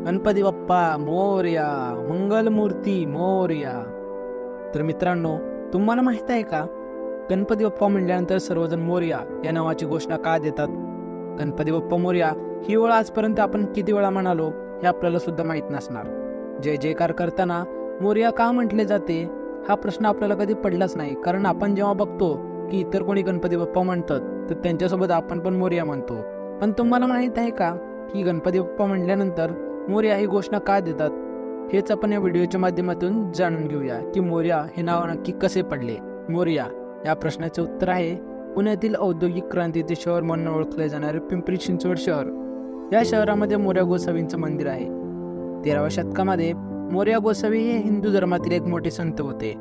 गणपती बाप्पा मोरया, मंगलमूर्ती मोरया. तर मित्रांनो, तुम्हाला माहित आहे का, गणपती बाप्पा म्हणल्यानंतर सर्वजण मोरया या नावाची घोषणा का देतात? गणपती बाप्पा मोरया ही वेळ आजपर्यंत आपण किती वेळा म्हणालो हे आपल्याला सुद्धा माहीत नसणार. जय जयकार करताना मोरया का म्हटले जाते हा प्रश्न आपल्याला कधी पडलाच नाही, कारण आपण जेव्हा बघतो की इतर कोणी गणपती बाप्पा म्हणतात तर त्यांच्यासोबत आपण पण मोरया म्हणतो. पण तुम्हाला माहित आहे का की गणपती बाप्पा म्हटल्यानंतर मोरया ही घोषणा का देतात? हेच आपण या व्हिडिओच्या माध्यमातून जाणून घेऊया की मोरया हे नाव नक्की कसे पडले. मोरया या प्रश्नाचे उत्तर आहे पुण्यातील औद्योगिक क्रांतीचे शहर म्हणून ओळखले जाणारे पिंपरी चिंचवड शहर. या शहरामध्ये मोरया गोसावींचं मंदिर आहे. 13व्या शतकामध्ये मोरया गोसावी हे हिंदू धर्मातील एक मोठे संत होते.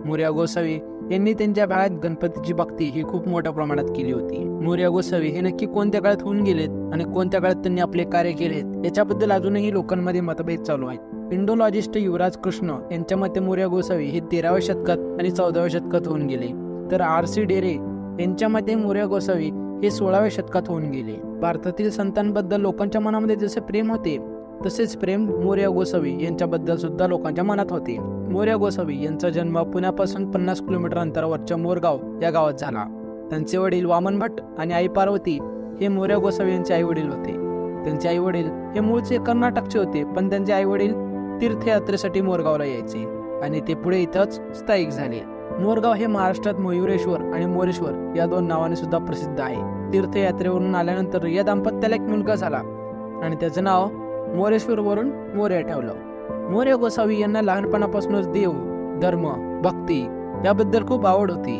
मोरया गोसावी यांनी त्यांच्या भागात गणपतीची भक्ती ही खूप मोठ्या प्रमाणात केली होती. मोरया गोसावी हे नक्की कोणत्या काळात होऊन गेलेत आणि कोणत्या काळात त्यांनी आपले कार्य केलेत याच्याबद्दल अजूनही लोकांमध्ये मतभेद चालू आहेत. इंडोलॉजिस्ट युवराज कृष्ण यांच्या मते मोरया गोसावी हे 13व्या शतकात आणि 14व्या शतकात होऊन गेले, तर RC डेरे यांच्या मते मोरया गोसावी हे 16व्या शतकात होऊन गेले. भारतातील संतांबद्दल लोकांच्या मनामध्ये जसे प्रेम होते तसेच प्रेम मोरया गोसावी यांच्याबद्दल सुद्धा लोकांच्या मनात होते. मोरया गोसावी यांचा जन्म पुण्यापासून 50 किलोमीटर अंतरावरच्या मोरगाव या गावात झाला. त्यांचे वडील वामन भट्ट आणि आई पार्वती हे मोरया गोसावी यांचे आई वडील होते. त्यांचे आई वडील हे मूळचे कर्नाटकचे होते, पण त्यांचे आई वडील तीर्थयात्रेसाठी मोरगावला यायचे आणि ते पुढे इथंच स्थायिक झाले. मोरगाव हे महाराष्ट्रात मयुरेश्वर आणि मोरेश्वर या 2 नावाने सुद्धा प्रसिद्ध आहे. तीर्थयात्रेवरून आल्यानंतर या दाम्पत्याला एक मुलगा झाला आणि त्याचं नाव मोरेश्वर वरून मोरया ठेवलं. मोरया गोसावी यांना लहानपणापासूनच देव, धर्म, भक्ती याबद्दल खूप आवड होती.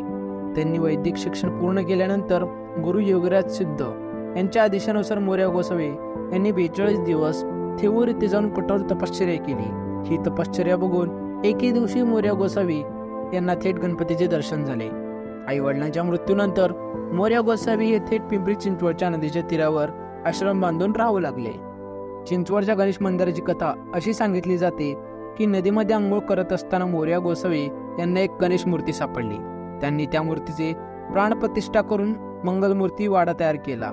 त्यांनी वैदिक शिक्षण पूर्ण केल्यानंतर गुरु योगीराज सिद्ध यांच्या आदेशानुसार मोरया गोसावी यांनी 42 दिवस थेऊर येथे जाऊन कठोर तपश्चर्या केली. ही तपश्चर्या बघून एके दिवशी मोरया गोसावी यांना थेट गणपतीचे दर्शन झाले. आई वडिलांच्या मृत्यूनंतर मोरया गोसावी हे थेट पिंपरी चिंचवडच्या नदीच्या तीरावर आश्रम बांधून राहू लागले. चिंचवडच्या गणेश मंदिराची कथा अशी सांगितली जाते की नदीमध्ये आंघोळ करत असताना मोरया गोसावी यांना एक गणेश मूर्ती सापडली. त्यांनी त्या मूर्तीचे प्राणप्रतिष्ठा करून मंगलमूर्ती वाडा तयार केला.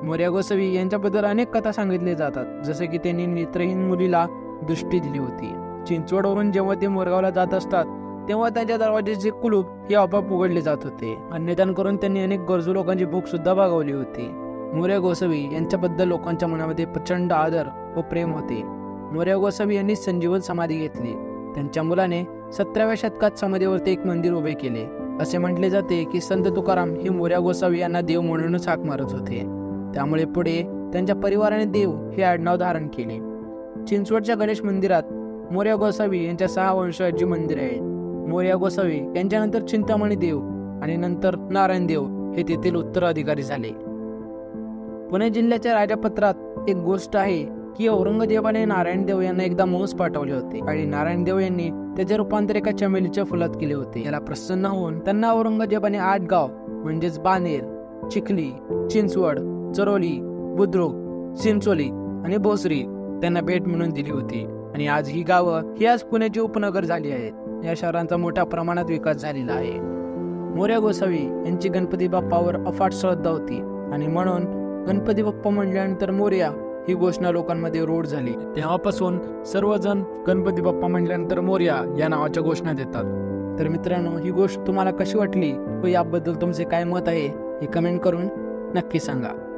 मोरया गोसावी यांच्याबद्दल अनेक कथा सांगितल्या जातात, जसे की त्यांनी नेत्रहीन मुलीला दृष्टी दिली होती. चिंचवडवरून जेव्हा ते मोरगावला जात असतात तेव्हा त्यांच्या दरवाजेचे कुलूप हे आपोआप उघडले जात होते. अन्नदान करून त्यांनी अनेक गरजू लोकांची भूक सुद्धा भागवली होती. मोरया गोसावी यांच्याबद्दल लोकांच्या मनामध्ये प्रचंड आदर व प्रेम होते. मोरया गोसावी यांनी संजीवन समाधी घेतली. त्यांच्या मुलाने 17व्या शतकात समाधीवरती एक मंदिर उभे केले. असे म्हटले जाते की संत तुकाराम हे मोरया गोसावी यांना देव म्हणूनच हाक मारत होते. त्यामुळे पुढे त्यांच्या परिवाराने देव हे आडनाव धारण केले. चिंचवडच्या गणेश मंदिरात मोरया गोसावी यांच्या 6 वंशजांची मंदिर आहेत. मोरया गोसावी यांच्यानंतर चिंतामणी देव आणि नंतर नारायण देव हे तेथील उत्तराधिकारी झाले. पुणे जिल्ह्याच्या राजापत्रात एक गोष्ट आहे की औरंगजेबाने नारायण देव यांना एकदा मोस पाठवले होते आणि नारायण देव यांनी त्याचे रूपांतर एका चमेलीच्या फुलात केले होते. याला प्रसन्न होऊन त्यांना औरंगजेबाने 8 गाव म्हणजेच बानेर, चिखली, चिंचवड, चरोली, बुद्रुक, चिंचोली आणि भोसरी त्यांना भेट म्हणून दिली होती आणि आज ही गावं ही आज पुण्याची उपनगर झाली आहेत. या शहरांचा मोठ्या प्रमाणात विकास झालेला आहे. मोरया गोसावी यांची गणपती बाप्पावर अफाट श्रद्धा होती आणि म्हणून गणपती बाप्पा म्हटल्यानंतर मोरया ही घोषणा लोकांमध्ये रूढ झाली. तेव्हापासून सर्वजण गणपती बाप्पा म्हटल्यानंतर मोरया या नावाच्या घोषणा देतात. तर मित्रांनो, ही गोष्ट तुम्हाला कशी वाटली व याबद्दल तुमचे काय मत आहे हे कमेंट करून नक्की सांगा.